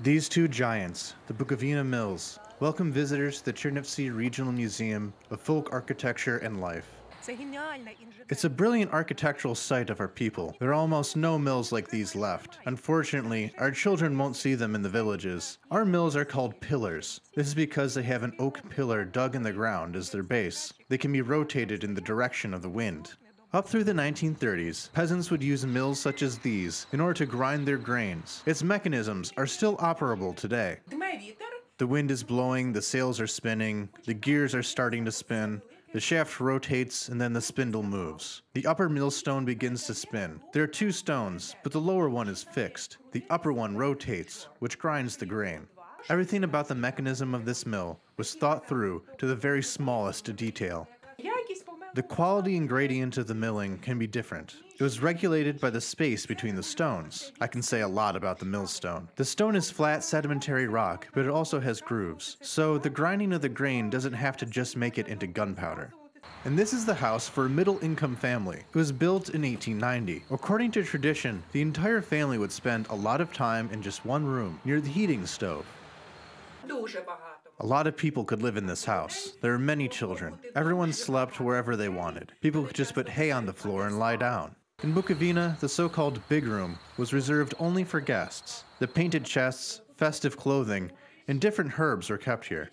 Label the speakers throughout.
Speaker 1: These two giants, the Bukovyna mills, welcome visitors to the Chernivtsi Regional Museum of Folk Architecture and Life. It's a brilliant architectural site of our people. There are almost no mills like these left. Unfortunately, our children won't see them in the villages. Our mills are called pillars. This is because they have an oak pillar dug in the ground as their base. They can be rotated in the direction of the wind. Up through the 1930s, peasants would use mills such as these in order to grind their grains. Its mechanisms are still operable today. The wind is blowing, the sails are spinning, the gears are starting to spin, the shaft rotates, and then the spindle moves. The upper millstone begins to spin. There are two stones, but the lower one is fixed. The upper one rotates, which grinds the grain. Everything about the mechanism of this mill was thought through to the very smallest detail. The quality and gradient of the milling can be different. It was regulated by the space between the stones. I can say a lot about the millstone. The stone is flat sedimentary rock, but it also has grooves, so the grinding of the grain doesn't have to just make it into gunpowder. And this is the house for a middle-income family. It was built in 1890. According to tradition, the entire family would spend a lot of time in just one room, near the heating stove. A lot of people could live in this house. There are many children. Everyone slept wherever they wanted. People could just put hay on the floor and lie down. In Bukovyna, the so-called big room was reserved only for guests. The painted chests, festive clothing, and different herbs were kept here.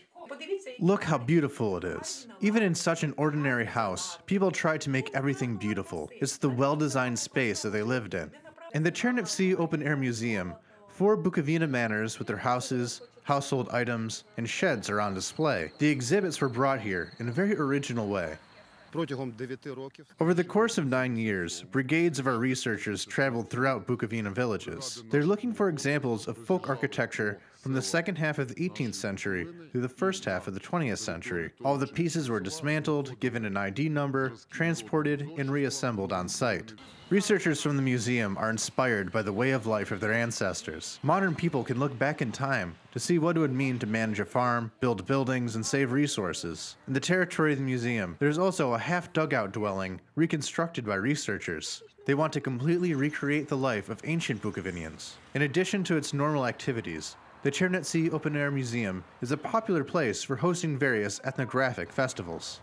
Speaker 1: Look how beautiful it is. Even in such an ordinary house, people tried to make everything beautiful. It's the well-designed space that they lived in. In the Chernivtsi Open Air Museum, 4 Bukovyna manors with their houses, household items, and sheds are on display. The exhibits were brought here in a very original way. Over the course of 9 years, brigades of our researchers traveled throughout Bukovyna villages. They're looking for examples of folk architecture from the second half of the 18th century through the first half of the 20th century. All the pieces were dismantled, given an ID number, transported, and reassembled on site. Researchers from the museum are inspired by the way of life of their ancestors. Modern people can look back in time to see what it would mean to manage a farm, build buildings, and save resources. In the territory of the museum, there's also a half-dugout dwelling reconstructed by researchers. They want to completely recreate the life of ancient Bukovynians. In addition to its normal activities, the Chernivtsi Open Air Museum is a popular place for hosting various ethnographic festivals.